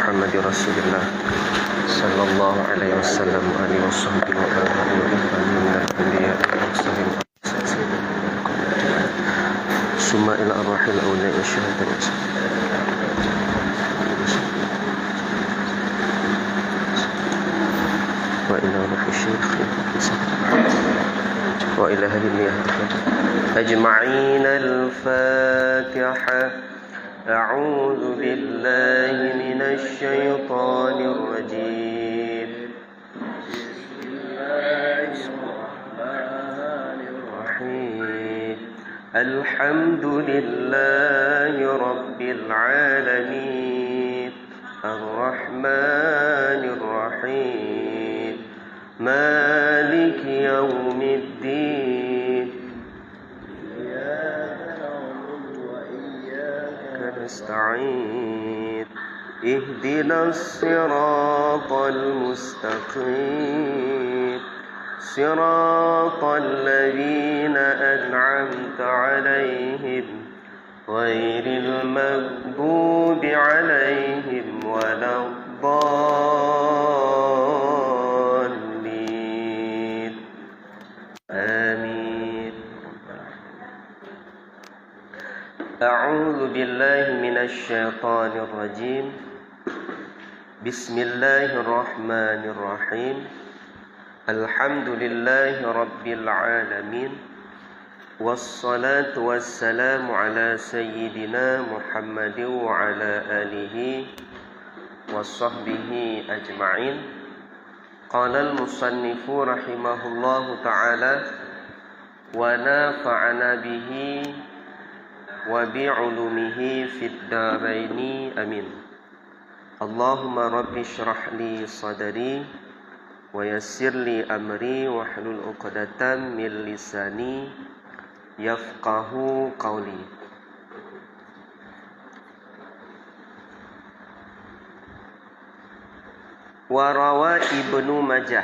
Muhammad Rasulullah sallallahu alaihi wasallam wa alihi washabbihi wa summa ila arwahil awliya wa syuhada wa ila ruhi syekh wa ila hadhihi ajma'in al-Fatihah. أعوذ بالله من الشيطان الرجيم بسم الله الرحمن الرحيم الحمد لله رب العالمين الرحمن الرحيم مالك يوم الدين نستعين اهدنا الصراط المستقيم صراط الذين أنعمت عليهم غير المغضوب عليهم ولا الضالين آمين. أعوذ بالله من الشيطان الرجيم بسم الله الرحمن الرحيم الحمد لله رب العالمين والصلاة والسلام على سيدنا محمد وعلى آله وصحبه أجمعين. قال المصنف رحمه الله تعالى ونفعنا به وبعلومه في الدارين آمين. اللهم رب اشرح لي صدري ويسر لي أمري واحلل عقدة من لساني يفقه قولي. وروى ابن ماجه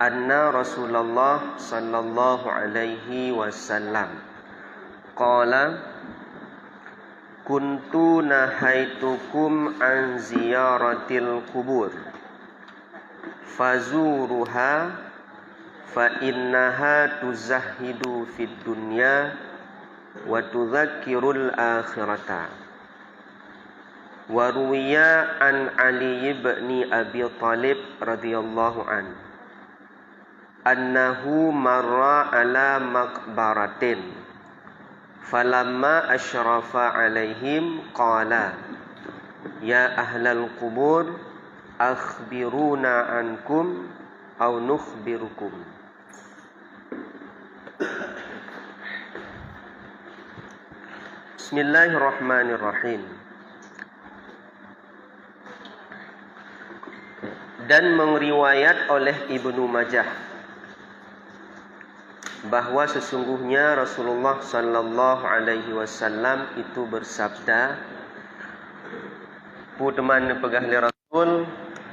أن رسول الله صلى الله عليه وسلم qala kuntu nahaitukum an ziyaratil kubur fazuruha fa innaha tuzahhidu fid dunya wa tudzakkirul akhirata. Wa ruwiya an Ali ibn Abi Thalib radhiyallahu an annahu marra ala maqbaratin falamma asyrafa alaihim qala ya ahlal qubur akhbiruna ankum aw nukhbirukum. Bismillahirrahmanirrahim. Dan meriwayat oleh Ibnu Majah bahwa sesungguhnya Rasulullah sallallahu alaihi wasallam itu bersabda, puteman pegahli Rasul,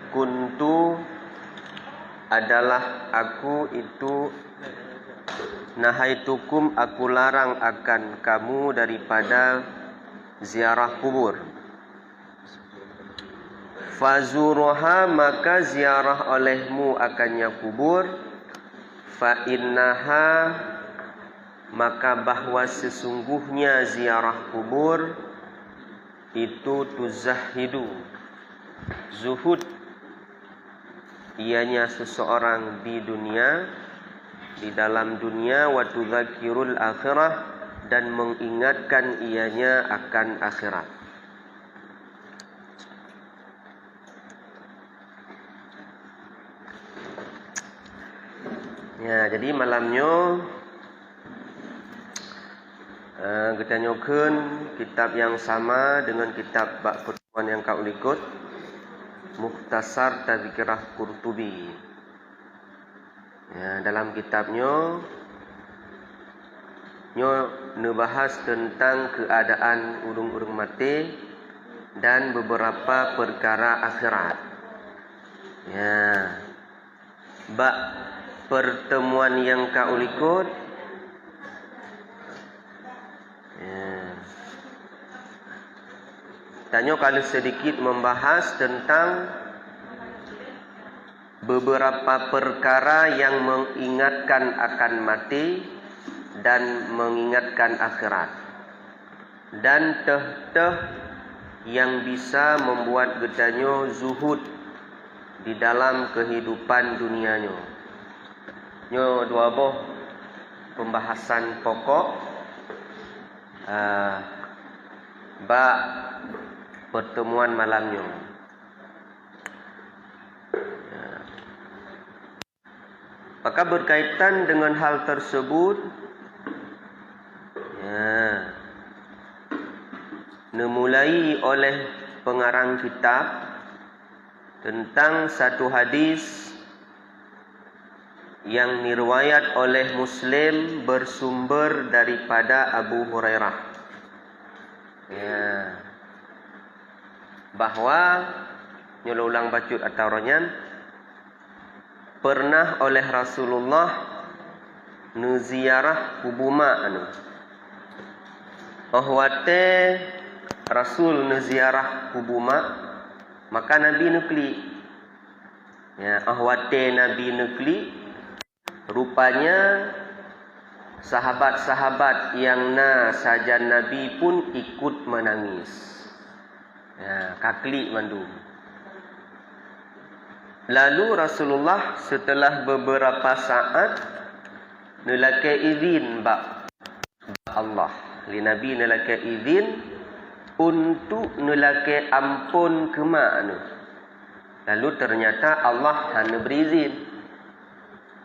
kuntu adalah aku itu, nahaitukum aku larang akan kamu daripada ziarah kubur. Fazuruha maka ziarah olehmu akannya kubur. Fa innaha maka bahwa sesungguhnya ziarah kubur itu tuzahidu zuhud ianya seseorang di dunia, di dalam dunia, wa tudzakirul akhirah dan mengingatkan ianya akan akhirat. Ya, jadi malamnya kita nyokeun kitab yang sama dengan kitab bab pertemuan yang kau ikut, Mukhtasar Tadzkirah Qurtubi. Ya, dalam kitabnya ngebahas tentang keadaan urung-urung mati dan beberapa perkara akhirat. Ya, bab pertemuan yang kau ikut Tanya kalau sedikit membahas tentang beberapa perkara yang mengingatkan akan mati dan mengingatkan akhirat, dan teh-teh yang bisa membuat gedanyo zuhud di dalam kehidupan dunianya. Nyo dua boh pembahasan pokok bak pertemuan malamnya. Maka berkaitan dengan hal tersebut, dimulai oleh pengarang kitab tentang satu hadis yang diriwayat oleh Muslim bersumber daripada Abu Hurairah. Bahwa nyulang bacut atau ronyan pernah oleh Rasulullah nuziarah kubuma ohwate Rasul nuziarah kubuma, maka Nabi nukli. Ahwate Nabi nukli, rupanya sahabat-sahabat yang saja Nabi pun ikut menangis. Kakli mandu. Lalu Rasulullah setelah beberapa saat nelake izin bak Allah, li Nabi nelake izin untuk nelake ampun ke makna. Lalu ternyata Allah hanya berizin.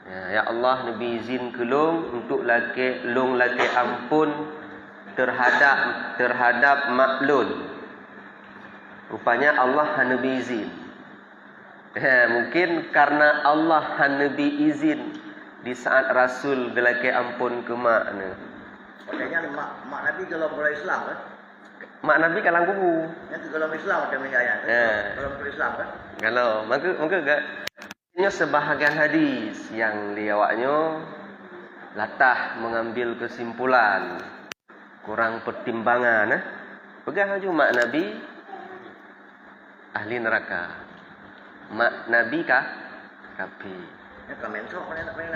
Ya Allah nabi izin ke long untuk lake ampun terhadap maklun. Rupanya Allah hanya berizin. Mungkin karena Allah hanya berizin di saat Rasul gelake ampun ke makna. Makanya mak Nabi kalau mulai Islam kan? Mak Nabi kalang kubu. Yang kalau Islam macam ni ayat. Kalau Islam kan? Kalau maka ini sebahagian hadis yang liawaknya latah mengambil kesimpulan kurang pertimbangan. Pegang aja mak Nabi ahli neraka. Mak Nabi kah? Kafir. Ya kan mensok mana nak main.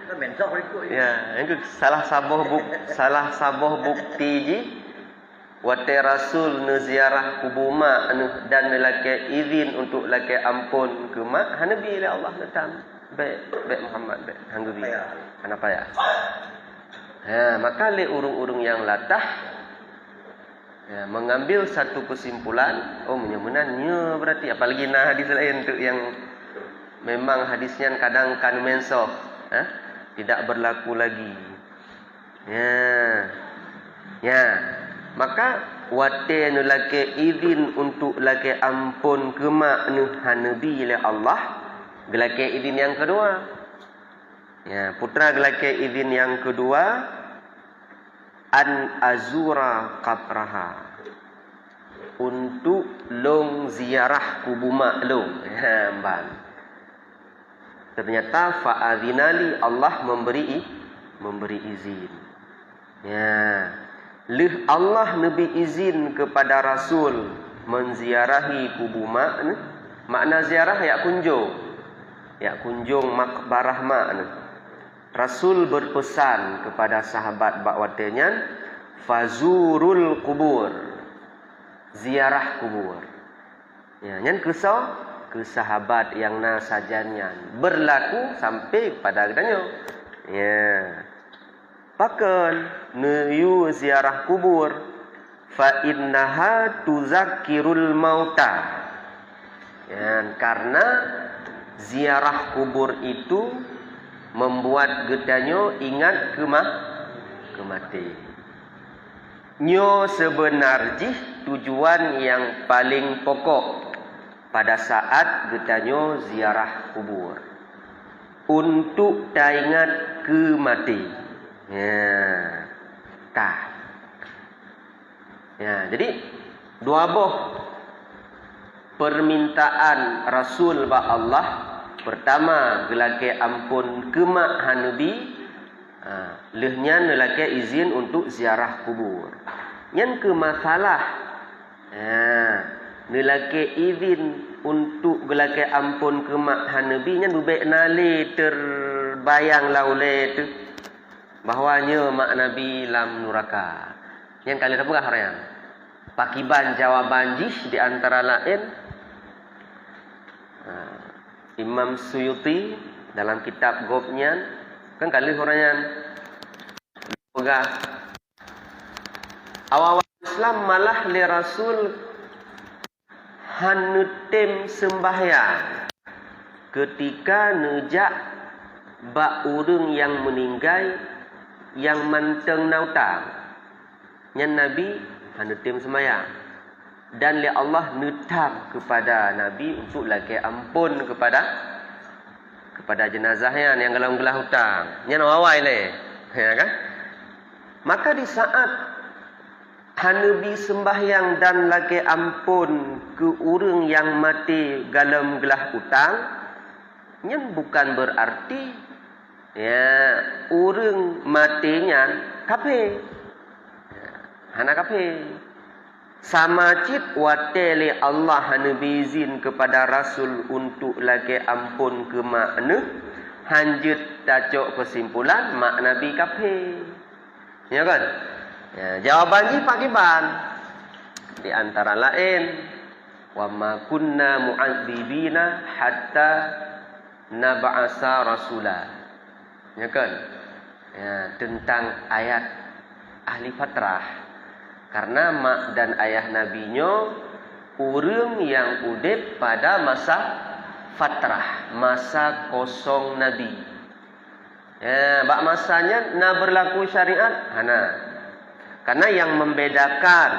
Kan mensok ikut. Ya, itu salah sabuh bukti ji wate Rasul neziarah kubuma dan lelaki izin untuk lelaki ampun ke mak Nabi oleh Allah datang baik Muhammad baik hanguri kenapa ya. Maka le urung-urung yang latah mengambil satu kesimpulan, menyemenannya berarti apalagi hadis lain tu yang memang hadisnya kadang kan mensok tidak berlaku lagi. Maka wate nu lake izin untuk lake ampun ke mak nu Nabi oleh Allah, gelake izin yang kedua. Putra gelake izin yang kedua an azura qabraha, untuk long ziarah kubur maklum. Ternyata fa'adhinali, Allah memberi izin. Allah Nabi izin kepada Rasul menziarahi kubur makna ziarah ya kunjung makbarah makna. Rasul berpesan kepada sahabat bakwatenya, fazurul kubur, ziarah kubur. Yang ke sahabat yang sajannya berlaku sampai pada katanya. Pakan nuyu ziarah kubur fa innaha tuzakkirul mauta. Karena ziarah kubur itu membuat gedanyo ingat ke mati. Nyo sebenarnya tujuan yang paling pokok pada saat gedanyo ziarah kubur untuk teringat ke mati. Jadi dua boh permintaan Rasul ba Allah. Pertama, gelake ampun ke mak Nabi, lehnya nelake izin untuk ziarah kubur. Yang ke masalah Nelake izin untuk gelake ampun ke mak Hanabi nya dubek nale terbayang laule tu bahwanya mak Nabi lam nuraka. Yang kali apa harian? Pakiban jawaban jih di antara lain Imam Suyuti dalam kitab Gobnyan kan kali horian pegah awal Islam malah li Rasul hanutim sembahyang ketika nejak bak urang yang meninggal yang manteng nautang nyan Nabi hanutim sembahyang dan li Allah netam kepada Nabi untuk laki ampun kepada jenazahnya yang gelang-gelang hutang nyan awal le ya kan. Maka di saat Hanabi sembahyang dan lagi ampun ke orang yang mati dalam gelah hutang, nyen bukan berarti ya orang matinya kafir. Hana kafir. Sama cit wateli Allah Hanabi izin kepada Rasul untuk lagi ampun ke makna hanjut tacok kesimpulan mak Nabi kafir. Ya kan? Ya, jawabannya pakiban di antara lain wa ma kunna mu'adzibina hatta nab'asa rasula. Ya kan? Ya, tentang ayat ahli fatrah. Karena mak dan ayah nabinya orang yang udip pada masa fatrah, masa kosong nabi. Ya, bak masanya na berlaku syariat hana. Karena yang membedakan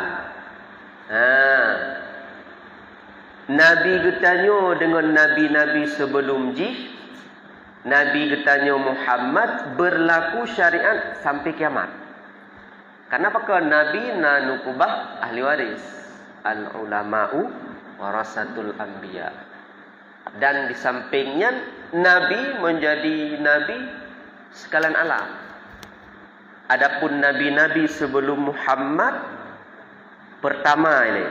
Nabi getanyo dengan Nabi-Nabi sebelum jih, Nabi getanyo Muhammad berlaku syariat sampai kiamat. Karena apakah Nabi na nukubah ahli waris, al-ulama'u warasatul anbiya. Dan di sampingnya Nabi menjadi Nabi sekalian alam. Adapun nabi-nabi sebelum Muhammad pertama ini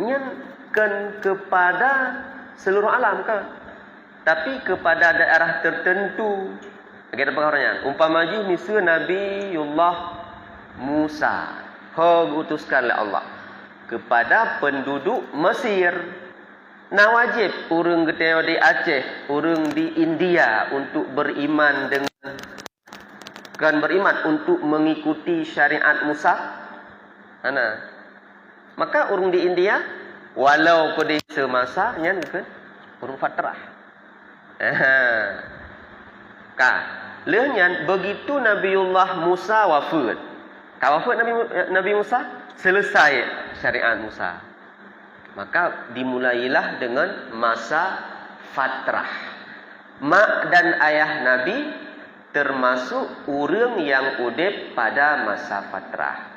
nyenkan kepada seluruh alam ke, tapi kepada daerah tertentu. Kita pengaruhnya. Umpama ji misal Nabiullah Musa, diutuskan oleh Allah kepada penduduk Mesir. Nah wajib orang geteo di Aceh, orang di India untuk beriman dengan untuk mengikuti syariat Musa. Ana. Maka orang di India walau pada semasa nyan ke orang fatrah. Lehnyan begitu Nabiullah Musa wafat. Wafat Nabi Musa selesai syariat Musa. Maka dimulailah dengan masa fatrah. Mak dan ayah Nabi termasuk orang yang udip pada masa fatrah.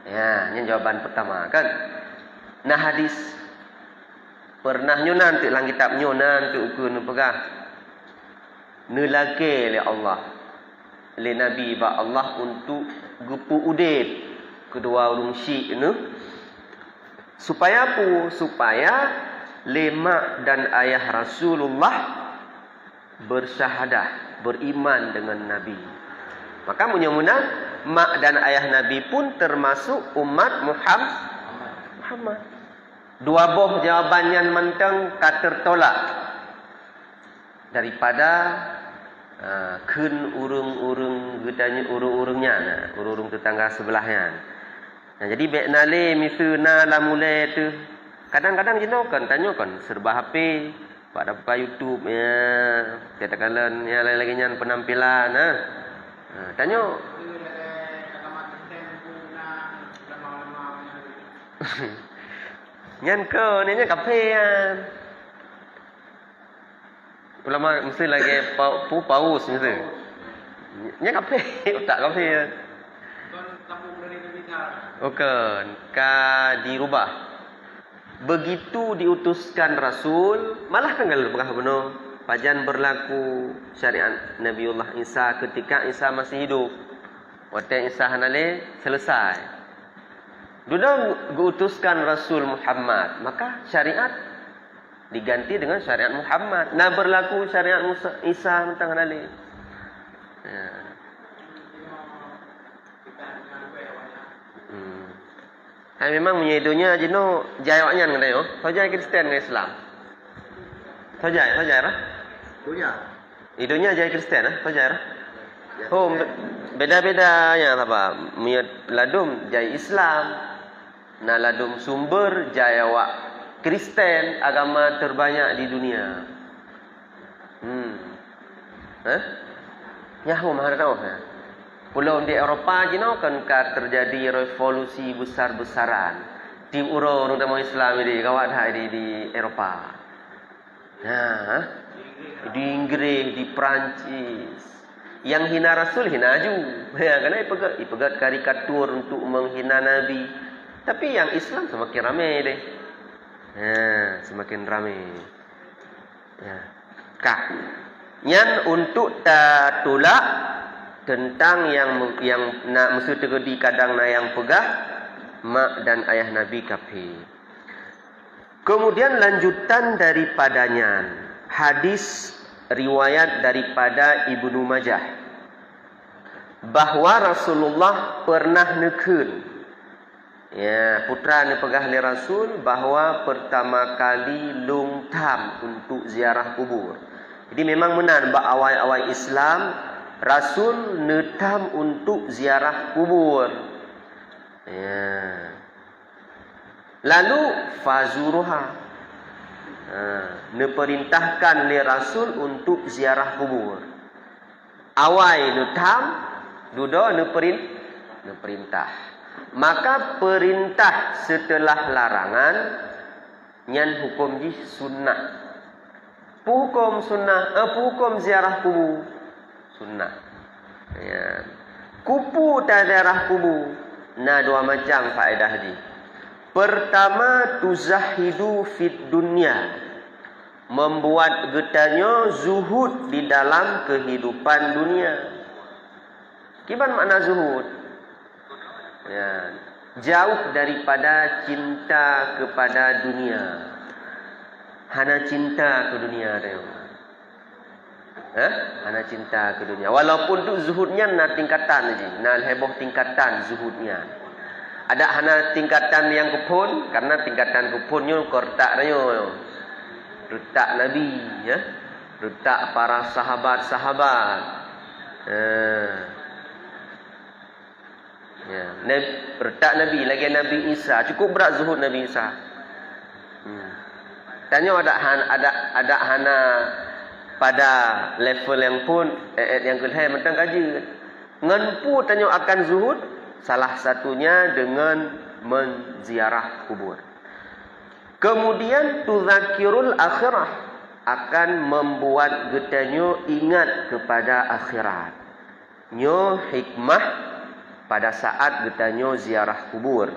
Ya, ini jawaban pertama kan. Nah hadis pernah nanti dalam kitab nanti ukun pegah. Nelake oleh Allah. Oleh Nabi ba Allah untuk gupu udip kedua orang syik ni. Supaya apa? Supaya lemak dan ayah Rasulullah bersyahadah, beriman dengan Nabi. Maka munyamuna mak dan ayah Nabi pun termasuk umat Muhammad. Dua boh jawaban yang mentang kata tolak daripada kun urung-urung gedanya urung-urungnya, urung-urung tetangga sebelahnya. Nah, jadi baik nale misuna la mulai tu. Kadang-kadang jenokan tanyakan serba HP, pada buka YouTube ya, katakanlah ya lagi nyan penampilan tanya. Nyan ke ni nya kafe kan. Ulama mesti lagi paus mesti. Nya kafe, tak kafe. Bukan, dirubah. Begitu diutuskan Rasul, malah kan kalau pernah benar pajan berlaku syariat Nabiullah Isa ketika Isa masih hidup. Waktu Isa hanale selesai. Duda diutuskan Rasul Muhammad, maka syariat diganti dengan syariat Muhammad. Nah berlaku syariat Musa, Isa tentang nalih. Ya. Hai memang menyedonya jeno jawabnya ngadai oh. Saja Kristen dengan Islam. Saja lah. Dunia. Idonya jaya Kristen ah, saja lah. Oh beda-beda ya apa? Ladum jaya Islam. Nah ladum sumber jaya wak Kristen, agama terbanyak di dunia. Nyahu mahal tahu ya. Pulau di Eropah jino kan terjadi revolusi besar-besaran. Tim uro utama Islam ini kawat di Eropah. Nah, di Inggris, di Perancis. Yang hina Rasul hina aju. Ya, karena ipegat karikatur untuk menghina Nabi. Tapi yang Islam semakin ramai deh. Ya, semakin ramai. Ya. Kah. Yang untuk tolak tentang yang nak mesti terjadi kadang na yang pegah mak dan ayah Nabi kafir. Kemudian lanjutan daripadanya hadis riwayat daripada Ibnu Majah bahwa Rasulullah pernah nekun ya putra ni pegah li Rasul bahwa pertama kali lungtam untuk ziarah kubur. Jadi memang benar awal-awal Islam Rasul netam untuk ziarah kubur. Ya. Lalu fazuruha. Neperintahkan li Rasul untuk ziarah kubur. Awai netam, duda neperintah. Maka perintah setelah larangan nyan hukum ji sunnah. Hukum sunnah, hukum ziarah kubur. Sunnah. Ya. Kupu tadarah kubu. Nah dua macam faedah di. Pertama tuzahidu fit dunya. Membuat getanya zuhud di dalam kehidupan dunia. Gimana makna zuhud? Ya. Jauh daripada cinta kepada dunia. Hana cinta ke dunia dia. Anak cinta ke dunia. Walaupun tu zuhudnya na tingkatan aja. Na heboh tingkatan zuhudnya. Ada hana tingkatan yang kupun karena tingkatan kupunnya kortak nyo. Retak Nabi ya. Retak para sahabat-sahabat. Ya, retak Nabi lagi Nabi Isa. Cukup berat zuhud Nabi Isa. Tanya ada hana pada level yang pun yang kelihatan mentang kaji nganpu tanya akan zuhud salah satunya dengan menziarah kubur. Kemudian tuzakirul akhirah akan membuat getanyo ingat kepada akhirat. Nyo hikmah pada saat getanyo ziarah kubur.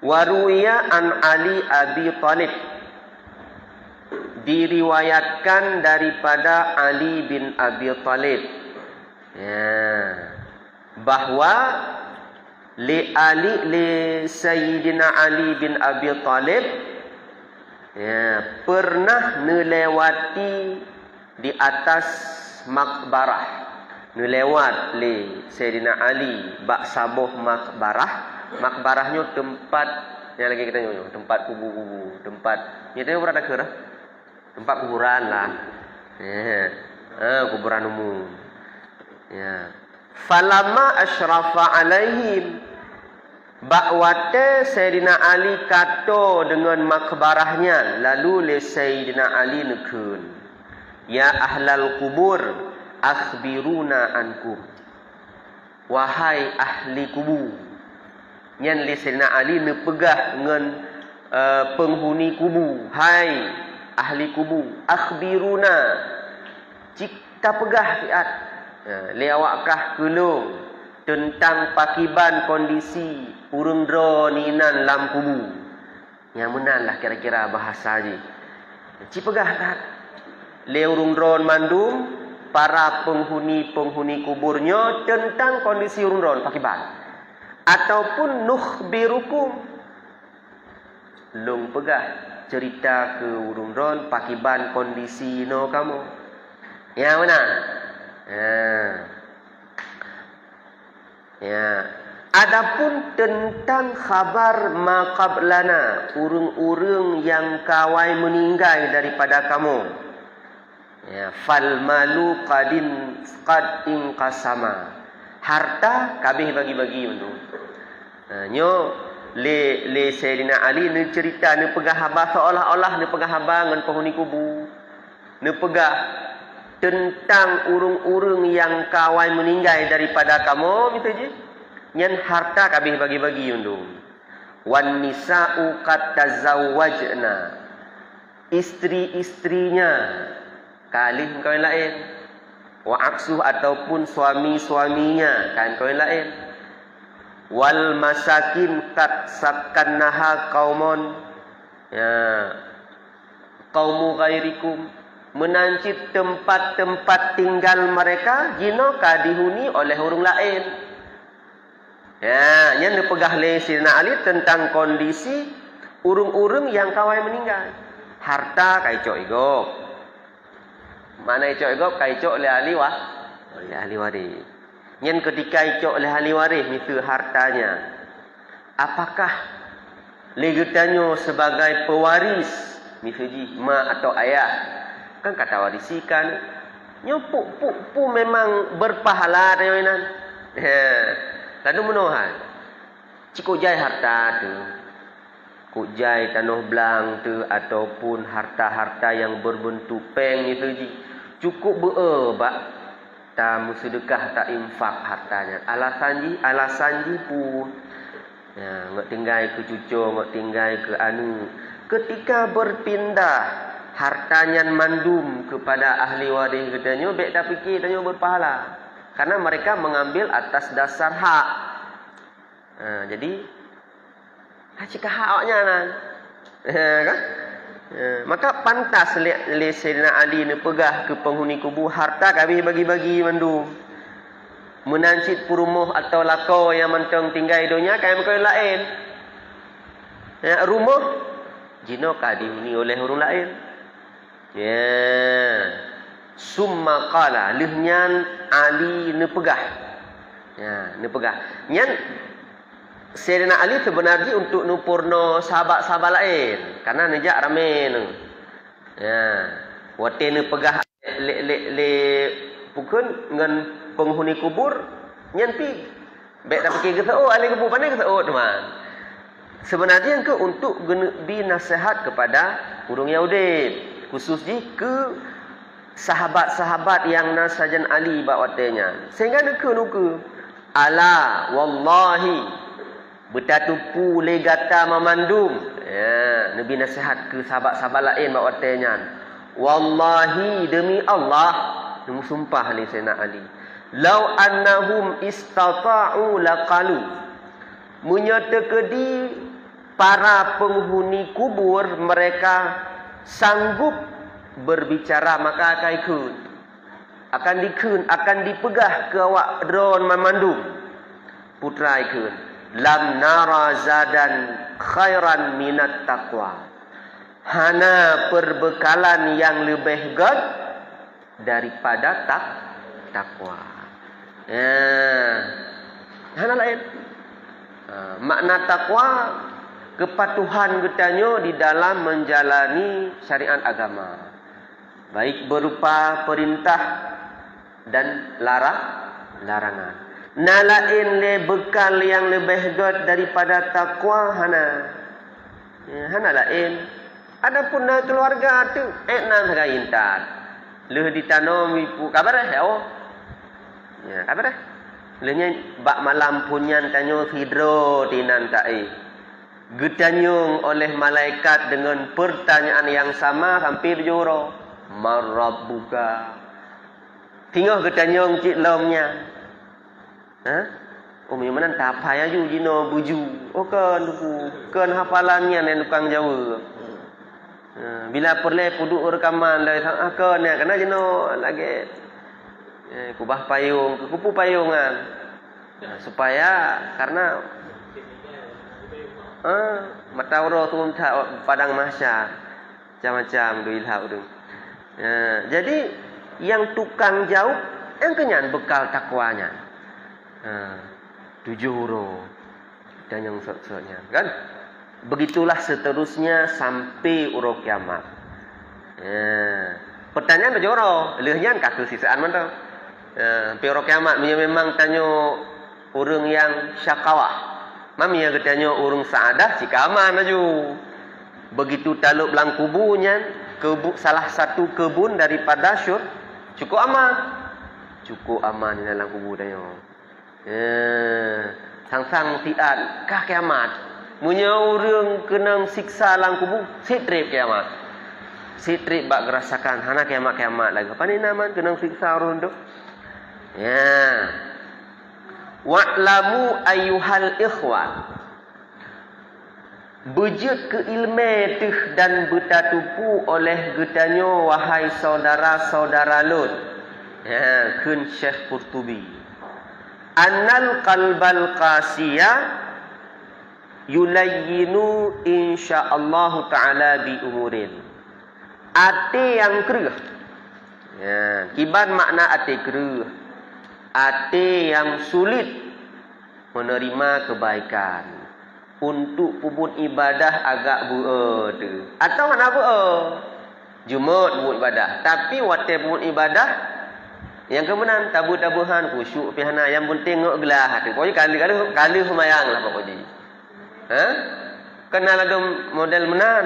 Waruya an Ali Abi Thalib diriwayatkan daripada Ali bin Abi Thalib ya bahwa li Sayyidina Ali bin Abi Thalib ya pernah melewati di atas makbarah melewat li Sayyidina Ali bak sabuh makbarahnya tempat yang lagi kita nyonya tempat kubu-kubu tempat nyatanya berada ke tempat kuburan lah. Ya. Kuburan umum. Ya. Falamma asyrafa alaihim bakwate Sayyidina Ali kato dengan makbarahnya lalu le Sayyidina Ali nekun. Ya ahlal kubur akhbiruna ankum. Wahai ahli kubur. Nyan le Sayyidina Ali nepegah dengan penghuni kubu. Hai ahli kubu akhbiruna cipta pegah fiat leawakkah kelung tentang pakiban kondisi urung droninan lam kubu yang menanlah kira-kira bahasa je cipegah tak le urung dron mandum para penghuni kuburnya tentang kondisi urung dron pakiban ataupun nukhbirukum long pegah cerita ke urung ron pakiban kondisi no kamu. Ya mana? Ya. Adapun tentang khabar maqablana, urung-urung yang kawai meninggal daripada kamu. Ya, fal malu qad inqasama. Harta kabeh bagi-bagi tu. Nyo le Sayyidina Ali ni cerita ni pegah habar seolah-olah ni pegah habar ngan penghuni kubu. Ni pegah tentang urung-urung yang kawai meninggal daripada kamu gitu je. Nyan harta kabeh bagi-bagi undung. Wan nisa'u qad tazawwajna. Istri-istrinya kalih kawin lain. Wa aksuh ataupun suami-suaminya kan kawin lain. Wal masakin qad sakkannaha qaumun. Ya. Qaumu ghairikum, menancip tempat-tempat tinggal mereka jino kadihuni oleh orang lain. Ya, yang dipegah oleh Sayyidina Ali tentang kondisi urung-urung yang kawai meninggal. Harta kaicok igop. Mana icok igop kaicok oleh ahli oleh ahli waris. Yang ketika icok oleh ahli waris itu hartanya. Apakah legetanyo sebagai pewaris misalnya mak atau ayah? Kan kata warisikan. Nyo pu memang berpahala rewinan. Lalu menuhan cikgu jai harta tu, kujai tanah belang tu ataupun harta-harta yang berbentuk peng itu cukup berbak tak musedekah tak infak hartanya. Alasan ji pun ya, ngak tinggal ke cucu, ngak tinggal ke anu. Ketika berpindah hartanya mandum kepada ahli waris katanya, baik tak fikir tanya berpahala. Karena mereka mengambil atas dasar hak. Jadi jika hak awaknya kan? Maka pantas le Sayyidina Ali ni pegah ke penghuni kubu harta kabeh bagi-bagi mandum. Menancit perumuh atau lakau yang mentang tinggal dunia kayak mereka lain. Ya, rumah jino kadihuni oleh orang lain. Ya. Summa qala lihnyan Ali ni pegah. Ya, ni pegah. Nyan Sayyidina Ali sebenarnya untuk nupurno sahabat-sahabat lain karena nejak rame nu. Ya, wate ni pegah le pukun ngan penghuni kubur nyan pi baik tak fikir ke ahli kubur pandai ke teman. Sebenarnya ke untuk bi nasihat kepada urung Yahudi khususnya ke sahabat-sahabat yang nasajan Ali bawatenya. Sehingga nuku ala wallahi betatupu legata memandum. Ya, Nabi nasihat ke sahabat-sahabat lain bawatenya. Wallahi demi Allah, nemu sumpah ni Sayyidina Ali. Lau annahum istata'u laqalu. Menyatakedi para penghuni kubur mereka sanggup berbicara maka akan dipegah ke awak drone memandum putra ikun lam nara zadan khairan minat taqwa, hana perbekalan yang lebih god daripada takwa. Hana lain makna takwa kepatuhan getanyo di dalam menjalani syariat agama. Baik berupa perintah dan larangan. Nalain le bekal yang lebih god daripada takwa hana. Hana lain. Adapun keluarga tu nan gaintat. Leh ditanam ipu kabar oh. Ya, kabar. Lehnya bak malam punyan tanyo hidro dinan tae. Getanyung oleh malaikat dengan pertanyaan yang sama hampir juro. Marabbuka. Tinggal getanyung cik lomnya. Mana tak payah ju jino buju. Oh kan duku. Kan hafalannya ni tukang Jawa. Bila perle puduk rekaman dari kan ya kena jino lagi. Kubah payung, kupu payungan. Supaya karena mata ura turun padang mahsyar. Macam-macam tu ilham tu. Jadi yang tukang jauh yang kenyan bekal takwanya. 7 huruf dan yang seterusnya kan. Begitulah seterusnya sampai huruf kiamat. Pertanyaan berjoro, lehnya kata sisaan mana? Sampai huruf kiamat memang tanya orang yang syakawah. Mami yang tanya orang saadah jika aman aja. Begitu taluk belang kubunya, salah satu kebun daripada syur cukup aman. Cukup aman di dalam kubur tanya. Sang-sang tiat kah kiamat. Munya orang kena siksa dalam kubur, sitrip kiamat. Sitrip bak gerasakan hana kiamat-kiamat lagi. Apa ni naman kena siksa orang tu? Wa'lamu ayyuhal ikhwan. Bejut ke ilmu tuh dan bertatupu oleh getanyo wahai saudara-saudara Lut. Kun Syekh Qurtubi. Annal qalbal qasiya yulayyinu insyaallah ta'ala bi umurin. Ati yang keruh. Kiban makna ati keruh. Ati yang sulit menerima kebaikan. Untuk pubun ibadah agak buat. Atau mana buat? Jumat buat ibadah. Tapi waktu buat ibadah yang kemudian tabu-tabuhan khusyuk pihana yang pun tengok gelah hati. Pokoknya kali semayang lah pokoknya. Kenal ada model menan.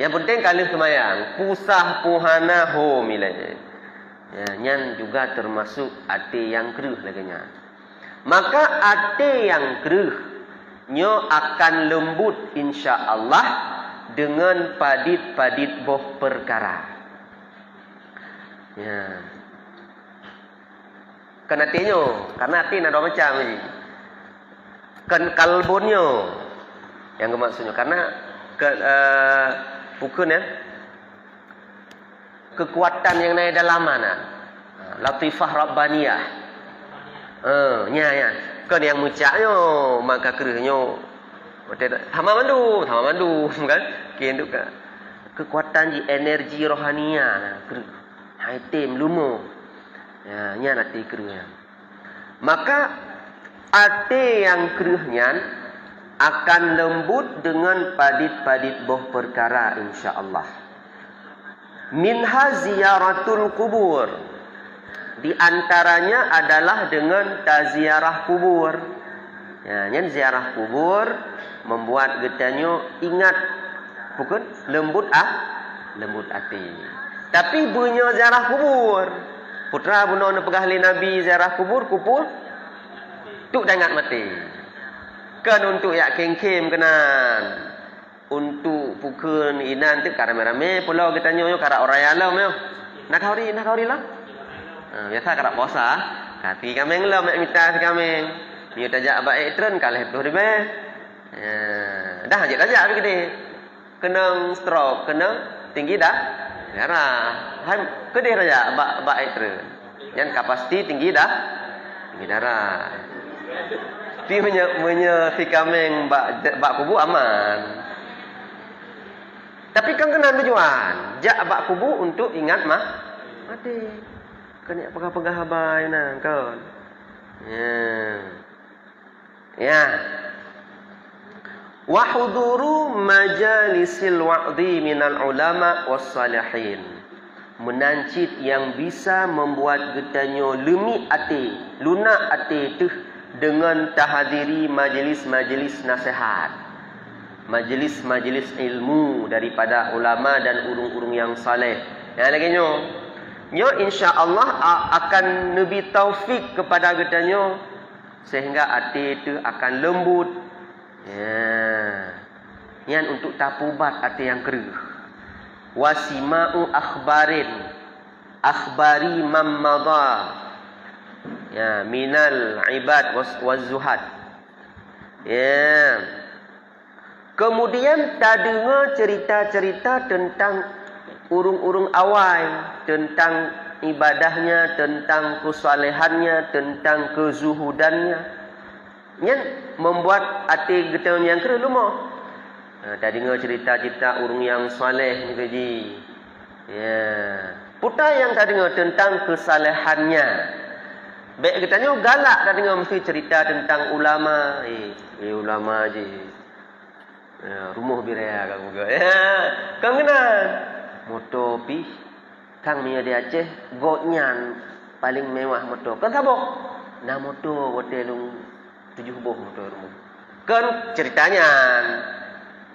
Yang penting kali semayang. Pusah puhana ho milanya. Nyan juga termasuk ati yang keruh laganya. Maka ati yang keruh nyo akan lembut insya-Allah dengan padit-padit boh perkara. Kan atinyo, karena hati ada macam ni. Kan kalbonyo yang maksudnya karena bukan ya kekuatan yang naik dalam mana latifah rabbaniyah kan yang mucaknya maka keruhnya hama mandu kan kian tu kekuatan di energi rohania keruh haitim lumo nya nanti keruhnya maka ate yang keruhnya akan lembut dengan padit-padit boh perkara insya-Allah. Minha ziyaratul kubur. Di antaranya adalah dengan taziarah kubur. Yang ziarah kubur membuat getanyo ingat bukan lembut hati. Tapi bunyo ziarah kubur. Putra buno pegahli Nabi ziarah kubur tuk jangan mati. Kan untuk yak kengkem kenan. Untuk pukul inan tu rame-rame pulau kita nyoyo kara orang alam yo. Nak kauri lah. Biasa kara puasa. Kati kami ngelam nak minta kami. Dia tajak baik tren kalih tu ribe. Dah ajak tajak begini. Kena stroke, kena tinggi dah. Darah. Hai kedih saja baik tren. Yang kapasiti tinggi dah. Tinggi darah. Ti si kami bak kubu aman. Tapi kan kena tujuan. Jak bak kubu untuk ingat mati. Kan ya pegah-pegah habai nang kan. Ya. Wa huduru majalisil wa'dhi minal ulama was salihin. Menancit yang bisa membuat getanyo lemi ati, lunak ati tuh dengan tahadiri majlis-majlis nasihat. Majlis-majlis ilmu daripada ulama dan urung-urung yang saleh. Yang lagi nyo insya-Allah akan nabi taufik kepada getanyo sehingga hati itu akan lembut. Yang untuk tapubat hati yang keruh. Wasima'u akhbari mammadha. Minal ibad waz zuhad. Kemudian tak dengar cerita-cerita tentang urung-urung awal, tentang ibadahnya, tentang kesalehannya, tentang kezuhudannya. Nyan membuat hati kita yang kera lumah. Tak dengar cerita-cerita orang yang soleh ni kaji. Ya. Putra yang tak dengar tentang kesalehannya. Baik katanya galak tak dengar mesti cerita tentang ulama. Ulama je. Rumah biraya kan muka. Kang kenal. Motor pi. Kang ni ada Aceh. Gotnyan paling mewah motor. Kan tabok. Nah motor hotel 7 buah motor rumah. Kan ceritanya.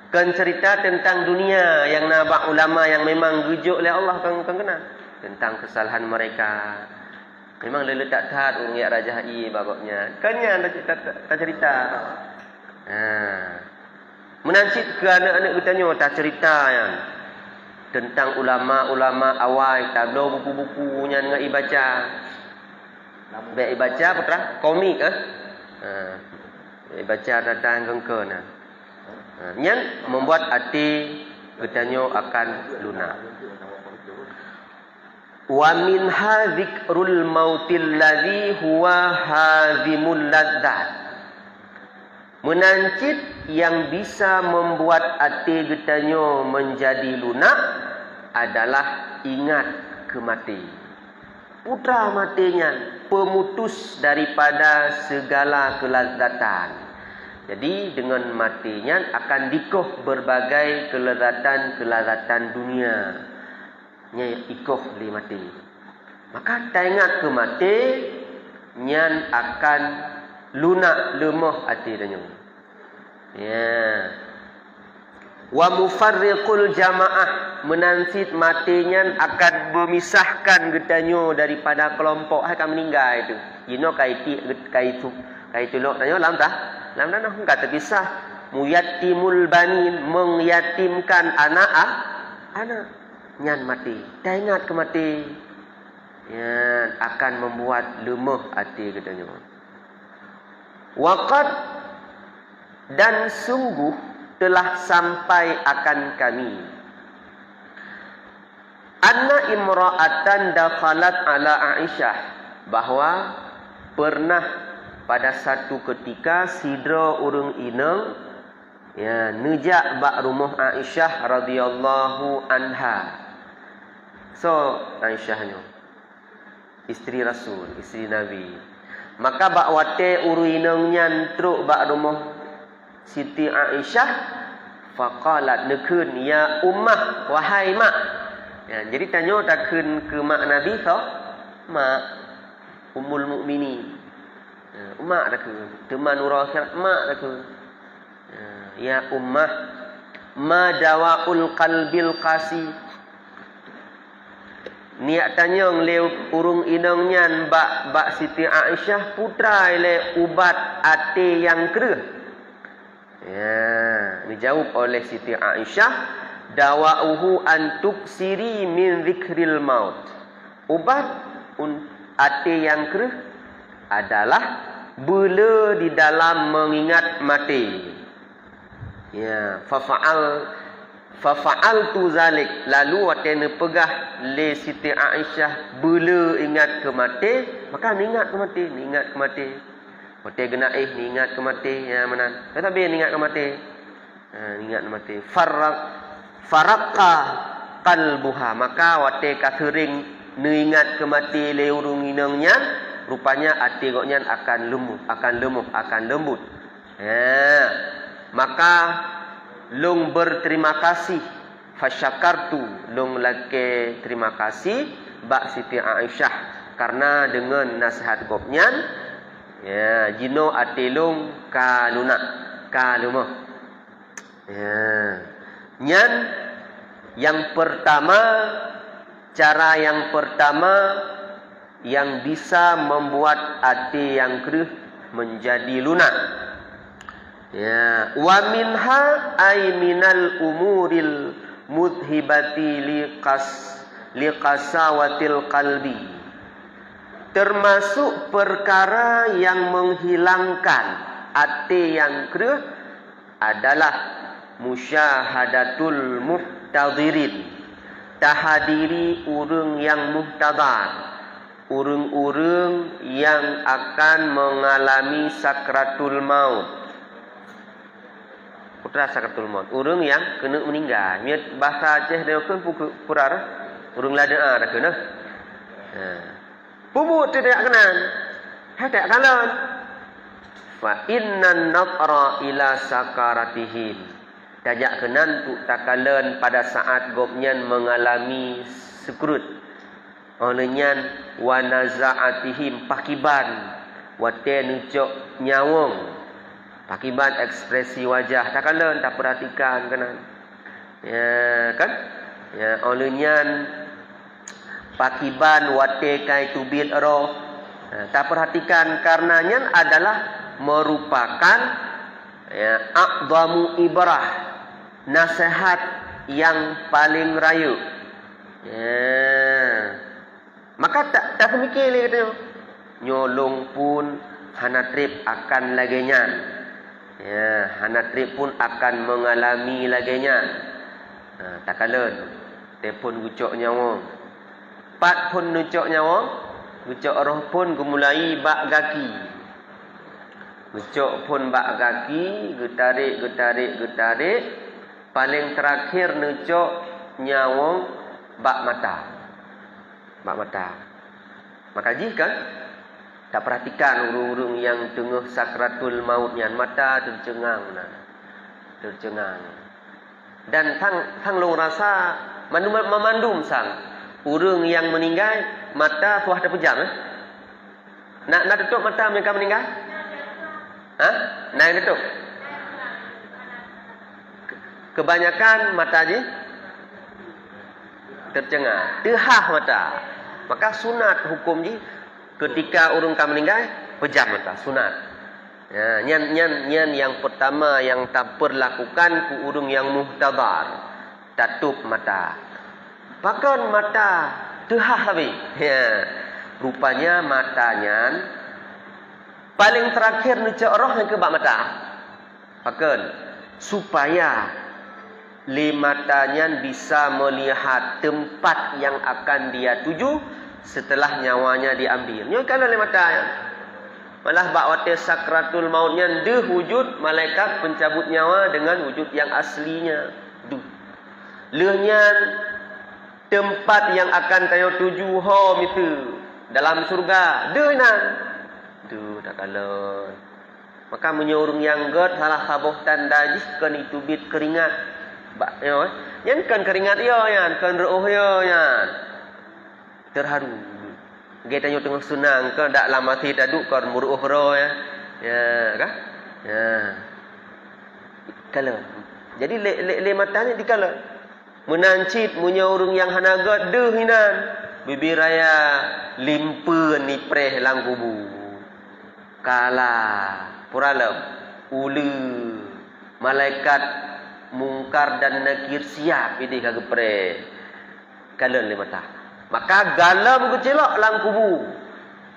Kan cerita tentang dunia yang nabak ulama yang memang rujuk oleh Allah kan kenal. Tentang kesalahan mereka. Memang lele tak tahat orang yang Raja Hai babaknya. Kannya tak cerita. Menancit ke anak-anak kitanya tak cerita yang tentang ulama-ulama awal tak belum buku-bukunya dengan baca. Baik baca putra komik baca datang gengken. Yang membuat hati kitanya akan lunak. Wa minha dzikrul mautil ladzi huwa hazimul ladzat. Menancit yang bisa membuat hati kitanya menjadi lunak adalah ingat kematian. Putra matinya pemutus daripada segala kelazatan. Jadi dengan matinya akan dikoh berbagai kelazatan dunia. Nya ikoh li mati. Maka tak ingat ke mati, nyan akan lunak lemah hati danyo. Ya. Wa mufarriqul jamaah, menansit matinya akan memisahkan getanyo daripada kelompok akan meninggal itu. Ino kaitu lok danyo lam tah. Lam dah enggak terpisah. Muyatimul banin, mengyatimkan anak. Nyan mati. Tak ingat ke mati. Nyan akan membuat lemah hati katanya. Waqad dan sungguh telah sampai akan kami. Anna imra'atan dakhalat ala Aisyah. Bahawa pernah pada satu ketika sidra urang inang nejak bak rumah Aisyah radhiyallahu anha. So Aisyahnya isteri Rasul, isteri Nabi. Maka bak wate uruinangnya truk bak rumah Siti Aisyah faqalat nekun ya ummah wahai mak. Jadi tanya takun ke mak Nabi tau? Mak Ummul Mukminin. Mak takun, teman urang mak takun. Ya ummah ma dawaul qalbil qasi. Niat tanya le urung inangnya bak Siti Aisyah putra le ubat ate yang kerah. Ya, dijawab oleh Siti Aisyah, dawauhu an tuksiri min dzikril maut. Ubat ate yang kerah adalah bela di dalam mengingat mati. Ya, fafa'altu zalik. Lalu waktu pegah le Siti Aisyah bela ingat ke mati, maka ingat ke mati, ingat ke mati. Waktu kena ingat ke mati ya mana? Tetapi ingat ke mati. Ingat ke mati. Faraqqa qalbuha. Maka waktu kasering ingat ke mati le urung inangnya, rupanya hati goknya akan lembut. Ya. Maka long berterima kasih, fasyakartu long lake terima kasih bak Siti Aisyah karena dengan nasihat gopnya ya jino atilung kaluna kalumah. Ya. Nyan yang pertama, cara yang pertama yang bisa membuat hati yang keruh menjadi lunak. Ya, wa minha ay minal umuril mudhibati liqasawatil qalbi. Termasuk perkara yang menghilangkan hati yang keruh adalah musyahadatul muhtadirin. Tahadiri urang yang muhtadar. urang-urang yang akan mengalami sakratul maut. Putra sakratul maut, urang yang kena meninggal. Miat bahasa Aceh dia kan purar urang ladaan dah kena. Pubut tidak kenan. Tak kalan. Fa innan nafra ila sakaratihim. Tajak kenan tu takalan pada saat gopnyan mengalami sekrut. Olehnya wa nazaatihim pakiban wate nucuk nyawang. Pakiban ekspresi wajah takalan tak perhatikan kenan. Ya kan? Ya olehnya pakiban wate kai tubit roh. Tak perhatikan karenanya adalah merupakan ya aqdamu ibrah, nasihat yang paling rayu. Ya. Maka tak mikir lagi katanya. Nyolong pun hanatrip akan laginya. Ya, hanatrip pun akan mengalami laginya. Tak kalan. Telefon gucok nyawa. Pat pun nucok nyawa. Gucok roh pun gemulai bak gaki. Gucok pun bak gaki, getarik. Paling terakhir nucok nyawang bak mata. Bak mata. Maka jika tak perhatikan urung-urung yang tengah sakratul mautnya, mata tercengang. Tercengang. Dan tang long rasa memandum sang. Urung yang meninggal mata suah terpejam. Nak tutup mata mereka meninggal? Nak tutup? Kebanyakan mata je tercengang, tehah mata. Maka sunat hukum je ketika urung kam meninggal pejam mata, sunat. Ya, nyan yang pertama yang tak perlakukan ku urung yang muhtadar, tutup mata. Bahkan mata tehah habis. Ya. Rupanya matanya paling terakhir nucuk roh yang ke bak mata. Bahkan supaya matanya bisa melihat tempat yang akan dia tuju setelah nyawanya diambil. Nyo kalau mata malah bak wate sakratul mautnya deh wujud malaikat pencabut nyawa dengan wujud yang aslinya. Lehnya tempat yang akan tayo tuju home itu dalam surga deunan tu tak kalon. Maka menyurung yang god salah sabuh tanda jiskan itu bit keringat bak yo yan kan keringat yo yan kan ruh yo yan terharu ge tanyo tengah senang kan dak lama ti daduk kan muruh ro ya kan ya kalon. Jadi le matanya dikalon menancit munya urung yang hanagat deh hinan bibir raya limpen ni preh lang kubu kala puralam ulu malaikat mungkar dan nakir siap ini kagak preh kalon le mata. Maka galam kecelok lang kubu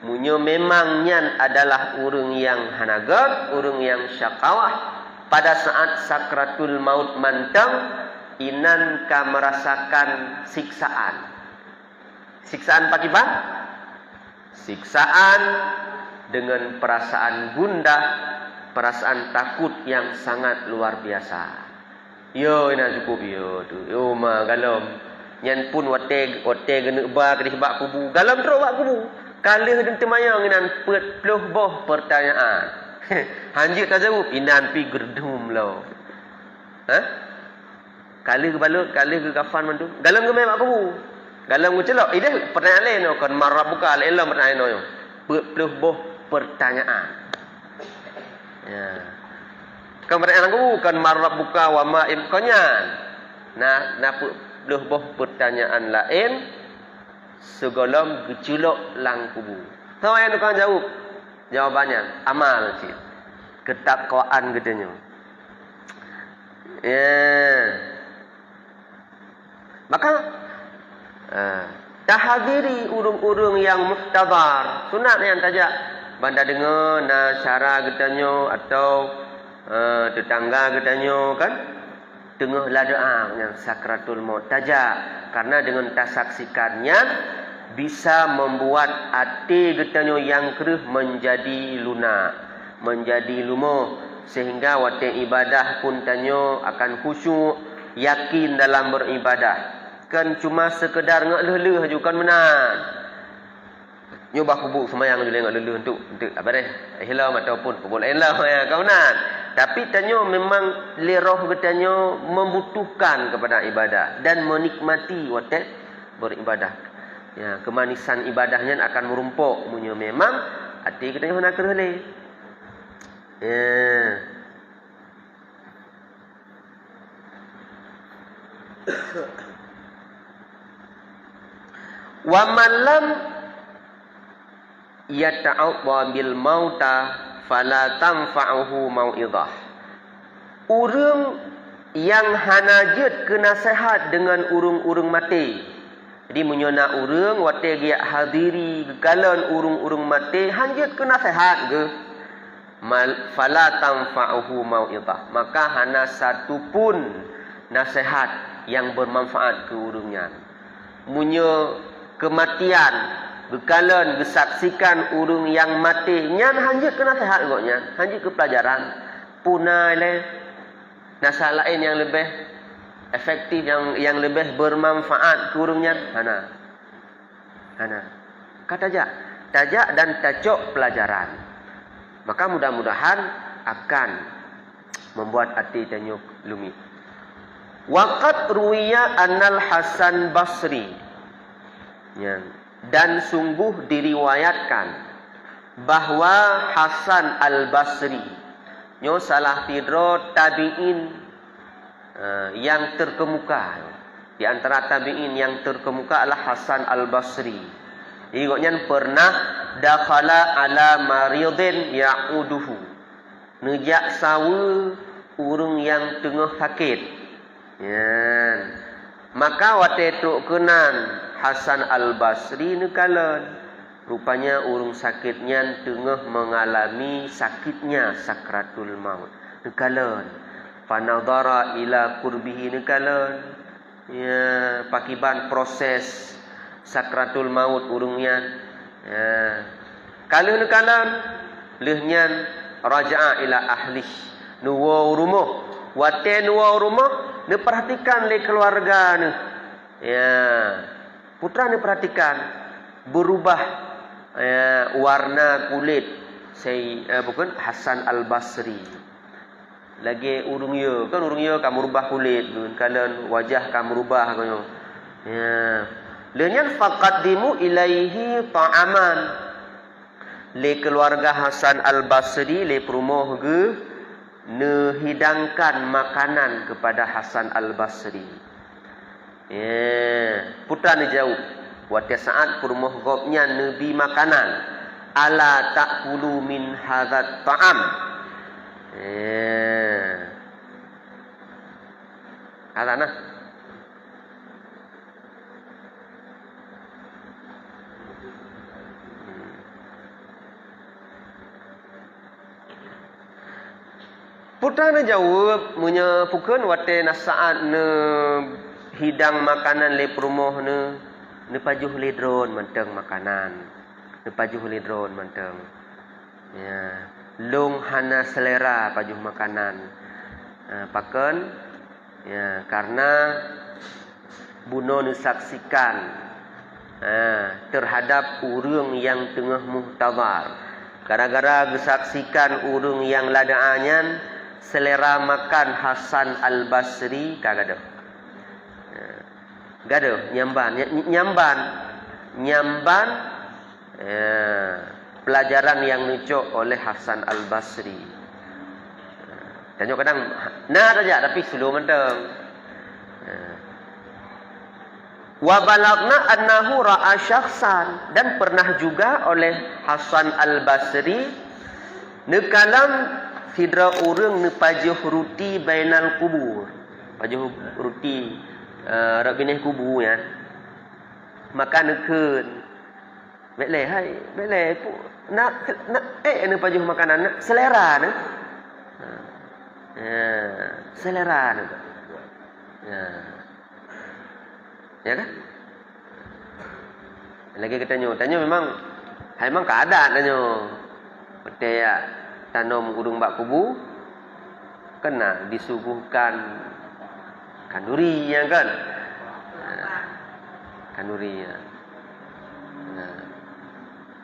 munya memang nyan adalah urung yang hanagat, urung yang syakawah pada saat sakratul maut mantang. Inan ka merasakan siksaan. Siksaan pakiban? Siksaan dengan perasaan gundah, perasaan takut yang sangat luar biasa. Yo ina cukup yo tu. Yo ma galom. Nyan pun wate gene ba kedih bak kubu. Galom terus bak kubu. Kalih den temayang inan peluh boh pertanyaan. Hanjit tak jawab inan pi gerdum lo. Kali ke balut, kali ke kafan mantu. Galam ke mak kubu. Galam ke celok. Ini pertanyaan lain no. Kan marah buka elam pertanyaan no. Peluh boh pertanyaan. Ya. Kan pertanyaan kubu kan marah buka wa ma imkonyan. Nah peluh boh pertanyaan lain segolom geculok lang kubu. Tahu yang tukang jawab? Jawabannya amal sih. Ketakwaan gedenya. Ya. Maka tahadiri urung-urung yang muhtadar. Sunat yang tajak banda dengar cara getanyo atau tetangga getanyo kan tengah ladaan yang sakratul maut tajak. Karena dengan tasaksikannya bisa membuat hati getanyo yang keruh menjadi lunak, menjadi lumuh, sehingga waktu ibadah pun tanyo akan khusyuk, yakin dalam beribadah. Kan cuma sekedar ngeleh-leh je kan menang. Nyoba kubuk semayang je ngeleh-leh untuk apa deh? Hilau ataupun pukul lain lah ya kawanan. Tapi tanyo memang leroh getanyo membutuhkan kepada ibadah dan menikmati waktu beribadah. Ya, kemanisan ibadahnya akan merumpuk munyo memang hati kita nak kerele. Ya. Wa man lam yata'awwa bil mauta fala tanfa'uhu mau'izah. Urang yang hanajat ke nasihat dengan urung-urung mati. Jadi menyona urung wate dia hadiri galan urung-urung mati hanjat ke nasihat ke fala tanfa'uhu mau'izah. Maka hana satu pun nasihat yang bermanfaat ke urungnya. Munyo kematian bekalan bersaksikan urung yang mati nyan hanjat ke nasihat goknya, hanjat ke pelajaran punai le nasihat lain yang lebih efektif, yang lebih bermanfaat ke urungnya hana kata tajak dan tajok pelajaran. Maka mudah-mudahan akan membuat hati tanyuk lumi. Waqad ruwiya annal Hasan Basri, ya, dan sungguh diriwayatkan bahwa Hasan Al-Basri nyo salah tidro tabi'in yang terkemuka. Di antara tabi'in yang terkemuka adalah Hasan Al-Basri. Jadi goknya pernah dakhala ala maridin ya'uduhu, nejak sawu urung yang tengah sakit. Ya. Maka waktu itu kenan Hasan Al-Basri nekalan. Rupanya urung sakitnya tengah mengalami sakitnya sakratul maut. Nekalan. Fanadhara ila kurbihi nekalan. Ya, pakiban proses sakratul maut urungnya. Ya. Kalau nekalan lehnya raja'a ila ahlih. Nuwa rumah. Waktu nuwa rumah ne perhatikan le keluarga ne. Ya. Putra ne perhatikan berubah warna kulit bukan Hasan Al-Basri. Lagi urung ye, kan urung ye kamu rubah kulit, kalian wajah kamu rubah kanyo. Ya. Lenyan faqaddimu ilaihi ta'aman. Le keluarga Hasan Al-Basri le perumoh ge ne hidangkan makanan kepada Hasan Al-Basri. Putra ne jauh. Waktu saat perumoh gobnya nabi makanan. Ala ta'kulu min hadzat ta'am. Alana. Putra ne jawab munya pukun wate nasaat ne hidang makanan le perumoh ne pajuh le drone manteng makanan. Ne pajuh le drone manteng. Ya, long hana selera pajuh makanan. Paken ya karena buno ne saksikan terhadap urang yang tengah muhtadar. Gara-gara disaksikan urang yang ladaannya selera makan Hasan Al-Basri kagak ada. Nyamban pelajaran yang nucuk oleh Hasan Al-Basri. Tanya kadang saja tapi slow menteng. Wa balagna annahu ra'a syakhsan, dan pernah juga oleh Hasan Al-Basri nekalam sidra urang ne pajuh ruti bainal kubur. Pajuh ruti rabineh kubur ya. Maka nekeun. Beleh hai, beleh nak ne pajuh makanan selera ne. Selera ne. Ya kan? Lagi tanya memang keadaan tanya. Betul ya, tanam udung bak kubu kena disuguhkan kanduri ya kan. Kanduri ya. Nah.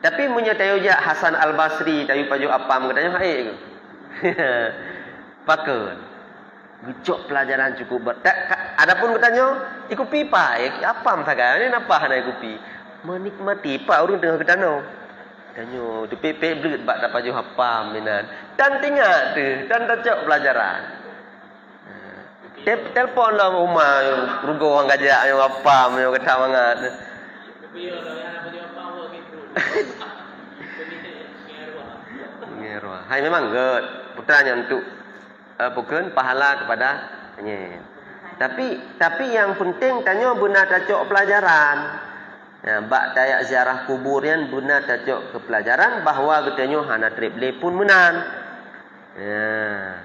Tapi punya tayo je Hasan Al-Basri tayo paju apam katanya hai. Pakun. Gecok pelajaran cukup adapun katanya ikut pipa apam saga ni napa hana ikut pi. Menikmati pak urang tengah ketano. Tanya tu pepek belut bak dapat paju apam minan. Dan tinggal tu dan tacok pelajaran. Telefon lah rumah rugo orang gajak yang apam yang kata mangat. Hai memang good. Putranya untuk bukan pahala kepada hanya. Tapi yang penting tanya benar tacok pelajaran. Ya, bak tayak ziarah kuburian benar tacok ke pelajaran bahawa katanya hana triple pun menan. Ya.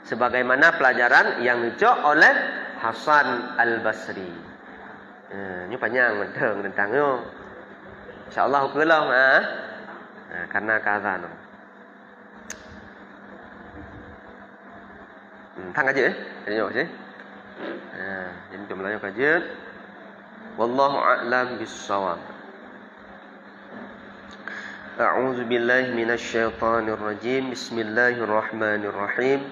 Sebagaimana pelajaran yang dicok oleh Hasan Al-Basri. Ini panjang tentangnya. InsyaAllah hukulah. Karena kazan. Thang aja tengok sih. Jadi jumlahnya kajian. Wallahu a'lam bis-shawab. A'udzu billahi minasy syaithanir rajim. Bismillahirrahmanirrahim.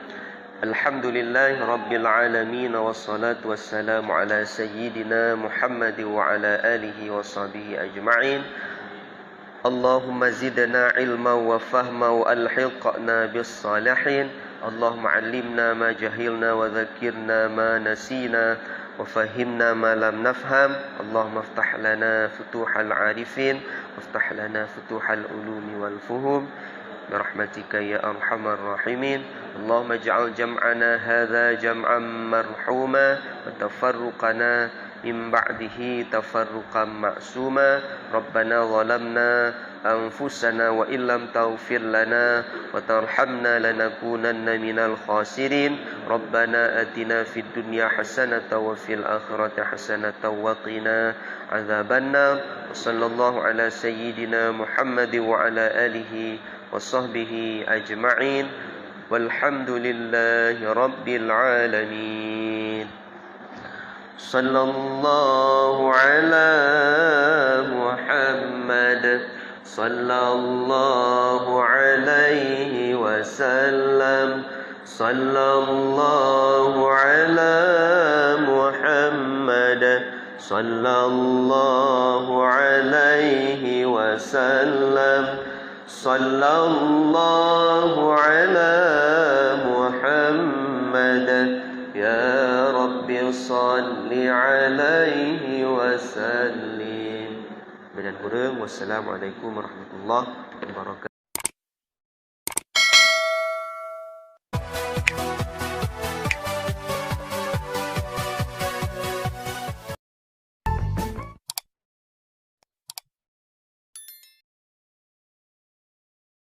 Alhamdulillahi rabbil alamin wassalatu wassalamu ala sayyidina Muhammad wa ala alihi wa sahbihi ajma'in. Allahumma zidna ilma wa fahma wa alhiqna bis salihin. Allahumma 'allimna ma jahilna wa dhakkirna ma nasina wa fahimna ma lam nafham. Allahumma iftah lana futuhal 'arifin waftah lana futuhal ulumi wal fuhum birahmatika ya arhamar rahimin. Allahumma ij'al jam'ana hadza jam'an marhuma wa tafarruqana min ba'dihi tafarruqan ma'suma. Rabbana zalamna أنفسنا وإن لم تغفر لنا وترحمنا لنكونن من الخاسرين. ربنا آتنا في الدنيا حسنة وفي الآخرة حسنة وقنا عذاب النار. وصلى الله على سيدنا محمد وعلى آله وصحبه أجمعين والحمد لله رب العالمين. صلى الله على محمد صلى الله عليه وسلم. صلى الله على محمد صلى الله عليه وسلم. صلى الله على محمد يا رب صل عليه وسلم. Wassalamualaikum warahmatullahi wabarakatuh.